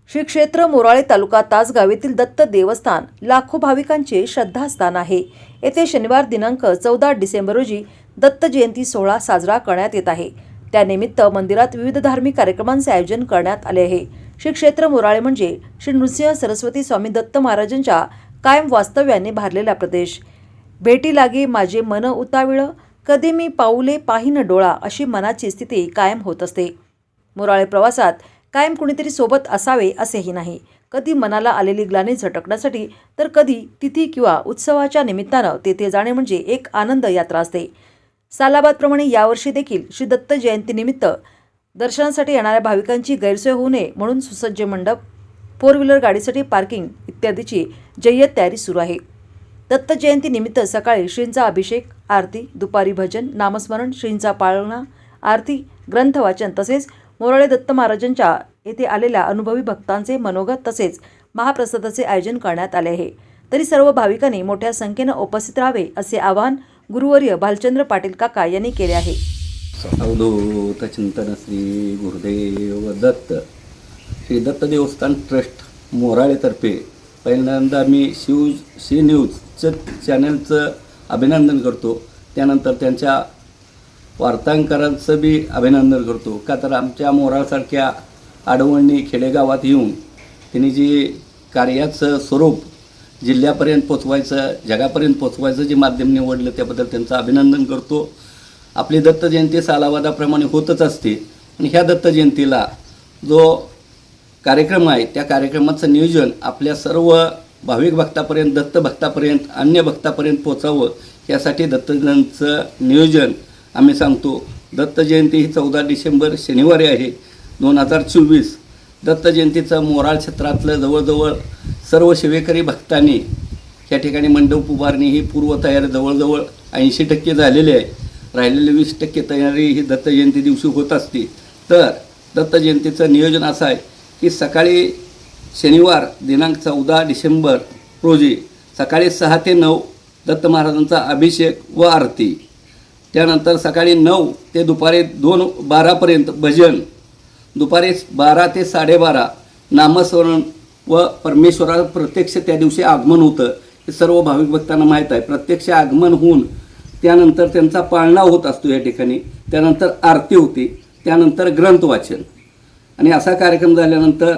श्री क्षेत्र मोराळे तालुका तासगाव येथील दत्त देवस्थान लाखो भाविकांचे श्रद्धास्थान आहे। येथे शनिवार दिनांक 14 डिसेंबर रोजी दत्त जयंती सोहळा साजरा करण्यात येत आहे। त्यानिमित्त मंदिरात विविध धार्मिक कार्यक्रमांचे आयोजन करण्यात आले आहे। श्री क्षेत्र मोराळे म्हणजे श्री नृसिंह सरस्वती स्वामी दत्त महाराजांच्या कायम वास्तव्याने भारलेला प्रदेश। भेटी लागे माझे मन उताविळ, कधी मी पाऊले पाहिन डोळा, अशी मनाची स्थिती कायम होत असते। मोराळे प्रवासात कायम कुणीतरी सोबत असावे असेही नाही। कधी मनाला आलेली ग्लानी झटकण्यासाठी, तर कधी तिथी किंवा उत्सवाच्या निमित्तानं तेथे जाणे म्हणजे एक आनंद यात्रा असते। सालाबादप्रमाणे यावर्षी देखील श्री दत्त जयंतीनिमित्त दर्शनासाठी येणाऱ्या भाविकांची गैरसोय होऊ नये म्हणून सुसज्ज मंडप, 4 व्हीलर गाडीसाठी पार्किंग इत्यादीची जय्यत तयारी सुरू आहे। दत्त जयंती निमित्त सकाळी श्रींचा अभिषेक, आरती, दुपारी भजन, नामस्मरण, श्रींचा पाळणा, आरती, ग्रंथ वाचन तसेच मोराळे दत्त महाराजांच्या येथे आलेल्या अनुभवी भक्तांचे मनोगत तसेच महाप्रसादाचे आयोजन करण्यात आले आहे। तरी सर्व भाविकांनी मोठ्या संख्येने उपस्थित राहावे असे आवाहन गुरुवर्य भालचंद्र पाटील काका यांनी केले आहे। अवधूत चिंतन श्री गुरुदेव दत्त श्री दत्त देवस्थान ट्रस्ट मोराळेतर्फे पहिल्यांदा मी सी न्यूजचं चॅनलचं अभिनंदन करतो। त्यानंतर त्यांच्या वार्तांकरांचं बी अभिनंदन करतो। का तर आमच्या मोराळसारख्या आडवणी खेडेगावात येऊन त्यांनी जे कार्याचं स्वरूप जिल्ह्यापर्यंत पोचवायचं, जगापर्यंत पोचवायचं जे माध्यम निवडलं त्याबद्दल त्यांचं अभिनंदन करतो। आपली दत्त जयंती सालावादाप्रमाणे होतच असते आणि ह्या दत्त जयंतीला जो कार्यक्रम आहे त्या कार्यक्रमाचं नियोजन आपल्या सर्व भाविक भक्तापर्यंत, दत्त भक्तापर्यंत, अन्य भक्तापर्यंत पोचावं यासाठी दत्तजयंतीचं नियोजन आम्ही सांगतो। दत्त जयंती ही 14 डिसेंबर शनिवारी आहे 2024। दत्त जयंतीचं मोराळ क्षेत्रातलं जवळजवळ सर्व सेवेकरी भक्तांनी या ठिकाणी मंडप उभारणी ही पूर्वतयारी जवळजवळ 80% झालेली आहे। राहिलेली 20% तयारी ही दत्त जयंती दिवशी होत असते। तर दत्त जयंतीचं नियोजन असं आहे की सकाळी शनिवार दिनांक 14 डिसेंबर रोजी सकाळी 6 ते 9 दत्त महाराजांचा अभिषेक व आरती, त्यानंतर सकाळी 9 ते दुपारी 12पर्यंत भजन, दुपारी 12 ते 12:30 नामस्मरण व परमेश्वराला प्रत्यक्ष त्या दिवशी आगमन होतं। हे सर्व भाविक भक्तांना माहीत आहे। प्रत्यक्ष आगमन होऊन त्यानंतर त्यांचा पाळणा होत असतो या ठिकाणी, त्यानंतर आरती होते, त्यानंतर ग्रंथ वाचन आणि असा कार्यक्रम झाल्यानंतर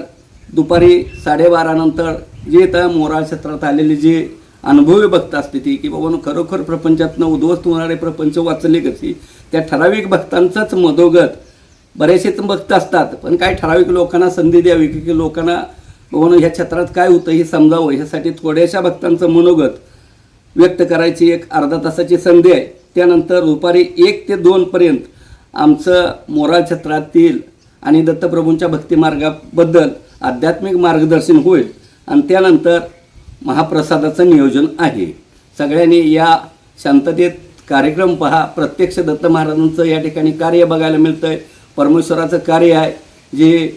दुपारी 12:30 नंतर जे त्या मोराळ क्षेत्रात आलेले जे अनुभवी भक्त असते ती की बाबा खरोखर प्रपंचातनं उद्ध्वस्त होणारे प्रपंच वाचले कसे, त्या ठराविक भक्तांचाच मधोगत बरेचसे भक्त असतात, पण काही ठराविक लोकांना संधी द्यावी की लोकांना बाबा ह्या क्षेत्रात काय होतं हे समजावं, ह्यासाठी थोड्याशा भक्तांचं मनोगत व्यक्त करायची एक अर्धा तासाची संधी आहे। त्यानंतर दुपारी 1 ते 2पर्यंत आमचं मोराळ क्षेत्रातील आणि दत्तप्रभूंच्या भक्तिमार्गाबद्दल आध्यात्मिक मार्गदर्शन होईल आणि त्यानंतर महाप्रसादाचं नियोजन आहे। सगळ्यांनी या शांततेत कार्यक्रम पहा। प्रत्यक्ष दत्त महाराजांचं या ठिकाणी कार्य बघायला मिळतं आहे। परमेश्वराचं कार्य आहे। जे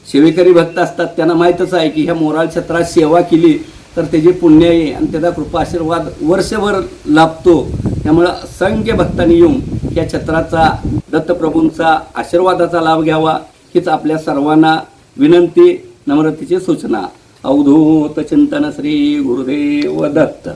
सेवेकरी भक्त असतात त्यांना माहीतच आहे की ह्या मोराळ क्षेत्रात सेवा केली तर त्याची पुण्य आहे आणि त्याचा कृपा आशीर्वाद वर्षभर लाभतो। त्यामुळं असंख्य भक्तांनी येऊन या क्षेत्राचा दत्तप्रभूंचा आशीर्वादाचा लाभ घ्यावा हीच आपल्या सर्वांना विनंती, नम्रतेची सूचना। अवधूत चिंतन श्री गुरुदेव दत्त।